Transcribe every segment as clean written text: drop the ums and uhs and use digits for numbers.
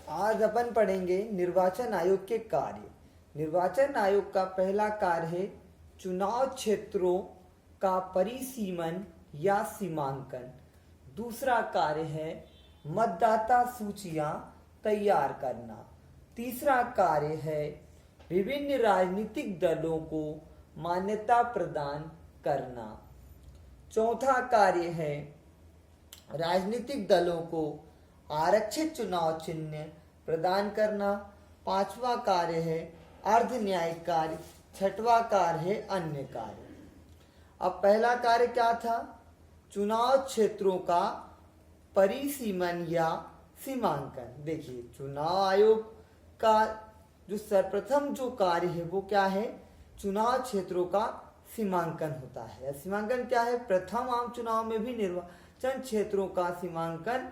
आज अपन पढ़ेंगे निर्वाचन आयोग के कार्य। निर्वाचन आयोग का पहला कार्य है चुनाव क्षेत्रों का परिसीमन या सीमांकन। दूसरा कार्य है मतदाता सूचियां तैयार करना। तीसरा कार्य है विभिन्न राजनीतिक दलों को मान्यता प्रदान करना। चौथा कार्य है राजनीतिक दलों को आरक्षित चुनाव चिन्ह प्रदान करना। पांचवा कार्य है अर्ध न्यायिक कार्य। छठवां कार्य है अन्य कार्य। अब पहला कार्य क्या था? चुनाव क्षेत्रों का परिसीमन या सीमांकन। देखिए, चुनाव आयोग का जो सर्वप्रथम जो कार्य है वो क्या है? चुनाव क्षेत्रों का सीमांकन होता है। सीमांकन क्या है? प्रथम आम चुनाव में भी निर्वाचन क्षेत्रों का सीमांकन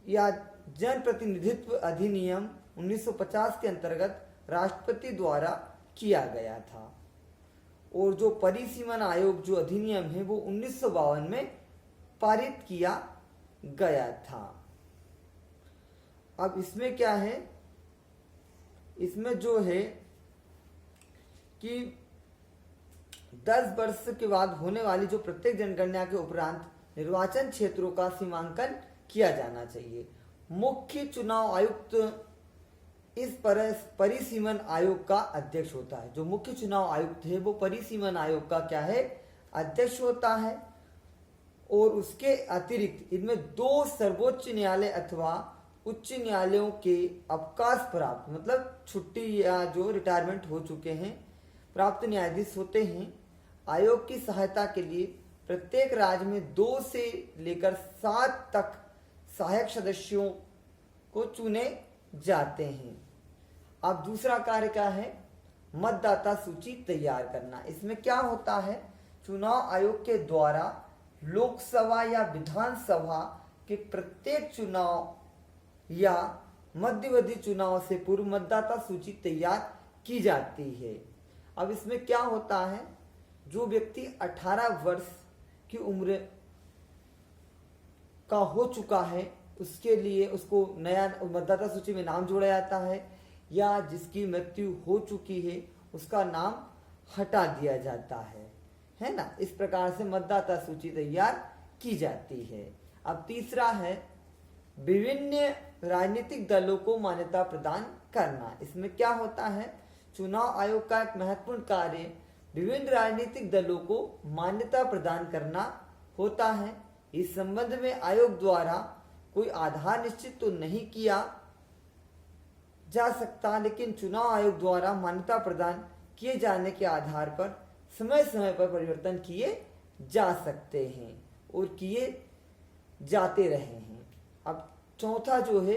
या जन प्रतिनिधित्व अधिनियम 1950 के अंतर्गत राष्ट्रपति द्वारा किया गया था। और जो परिसीमन आयोग जो अधिनियम है वो 1952 में पारित किया गया था। अब इसमें क्या है? इसमें जो है कि 10 वर्ष के बाद होने वाली जो प्रत्येक जनगणना के उपरांत निर्वाचन क्षेत्रों का सीमांकन किया जाना चाहिए। मुख्य चुनाव आयुक्त इस परिसीमन आयोग का अध्यक्ष होता है। जो मुख्य चुनाव आयुक्त है वो परिसीमन आयोग का क्या है? अध्यक्ष होता है। और उसके अतिरिक्त इनमें 2 सर्वोच्च न्यायालय अथवा उच्च न्यायालयों के अवकाश प्राप्त, मतलब छुट्टी या जो रिटायरमेंट हो चुके हैं, प्राप्त न्यायाधीश होते हैं। आयोग की सहायता के लिए प्रत्येक राज्य में 2 से लेकर 7 तक सहायक सदस्यों को चुने जाते हैं। अब दूसरा कार्य क्या है? मतदाता सूची तैयार करना। इसमें क्या होता है? चुनाव आयोग के द्वारा लोकसभा या विधानसभा के प्रत्येक चुनाव या मध्यावधि चुनाव से पूर्व मतदाता सूची तैयार की जाती है। अब इसमें क्या होता है? जो व्यक्ति 18 वर्ष की उम्र का हो चुका है उसके लिए उसको नया मतदाता सूची में नाम जोड़ा जाता है, या जिसकी मृत्यु हो चुकी है उसका नाम हटा दिया जाता है ना। इस प्रकार से मतदाता सूची तैयार की जाती है। अब तीसरा है विभिन्न राजनीतिक दलों को मान्यता प्रदान करना। इसमें क्या होता है? चुनाव आयोग का एक महत्वपूर्ण कार्य विभिन्न राजनीतिक दलों को मान्यता प्रदान करना होता है। इस संबंध में आयोग द्वारा कोई आधार निश्चित तो नहीं किया जा सकता, लेकिन चुनाव आयोग द्वारा मान्यता प्रदान किए जाने के आधार पर समय समय पर परिवर्तन किए जा सकते हैं और किए जाते रहे हैं। अब चौथा जो है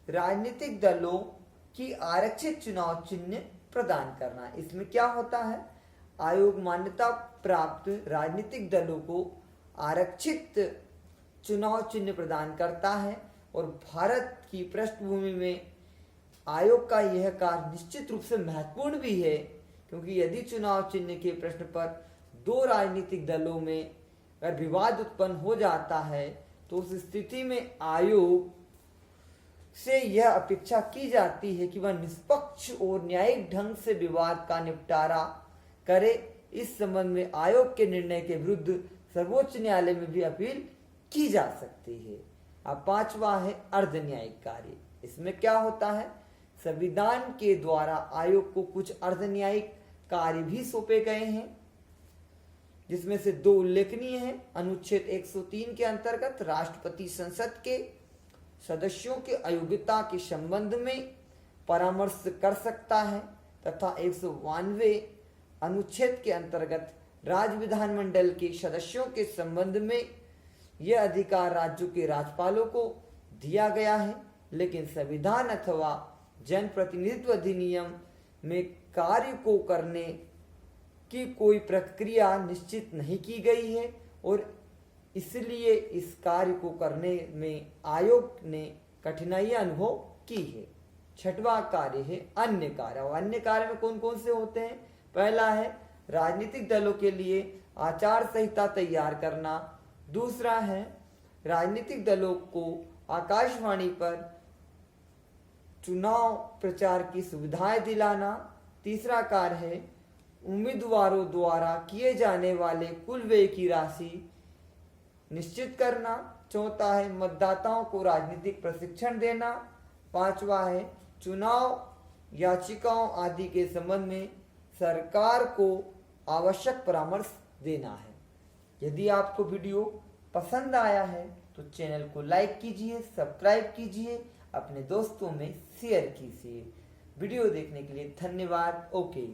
राजनीतिक दलों की आरक्षित चुनाव चिन्ह प्रदान करना। इसमें क्या होता है? आयोग मान्यता प्राप्त राजनीतिक दलों को आरक्षित चुनाव चिन्ह प्रदान करता है। और भारत की पृष्ठभूमि में आयोग का यह कार्य निश्चित रूप से महत्वपूर्ण भी है, क्योंकि यदि चुनाव चिन्ह के प्रश्न पर 2 राजनीतिक दलों में अगर विवाद उत्पन्न हो जाता है तो उस स्थिति में आयोग से यह अपेक्षा की जाती है कि वह निष्पक्ष और न्यायिक ढंग से विवाद का निपटारा करे। इस संबंध में आयोग के निर्णय के विरुद्ध सर्वोच्च न्यायालय में भी अपील की जा सकती है। अब पांचवा है अर्ध न्यायिक कार्य। इसमें क्या होता है? संविधान के द्वारा आयोग को कुछ अर्ध न्यायिक कार्य भी सौंपे गए हैं, जिसमें से 2 उल्लेखनीय हैं। अनुच्छेद 103 के अंतर्गत राष्ट्रपति संसद के सदस्यों के अयोग्यता के संबंध में परामर्श कर सकता है, तथा 192 अनुच्छेद के अंतर्गत राज्य विधानमंडल के सदस्यों के संबंध में यह अधिकार राज्यों के राज्यपालों को दिया गया है। लेकिन संविधान अथवा जन प्रतिनिधित्व अधिनियम में कार्य को करने की कोई प्रक्रिया निश्चित नहीं की गई है और इसलिए इस कार्य को करने में आयोग ने कठिनाइयां अनुभव की है। छठवां कार्य है अन्य कार्य। और अन्य कार्य में कौन कौन से होते हैं? पहला है राजनीतिक दलों के लिए आचार संहिता तैयार करना। दूसरा है राजनीतिक दलों को आकाशवाणी पर चुनाव प्रचार की सुविधाएं दिलाना। तीसरा कार्य है उम्मीदवारों द्वारा किए जाने वाले कुल व्यय की राशि निश्चित करना। चौथा है मतदाताओं को राजनीतिक प्रशिक्षण देना। पांचवा है चुनाव याचिकाओं आदि के संबंध में सरकार को आवश्यक परामर्श देना है। यदि आपको वीडियो पसंद आया है तो चैनल को लाइक कीजिए, सब्सक्राइब कीजिए, अपने दोस्तों में शेयर कीजिए। वीडियो देखने के लिए धन्यवाद। ओके।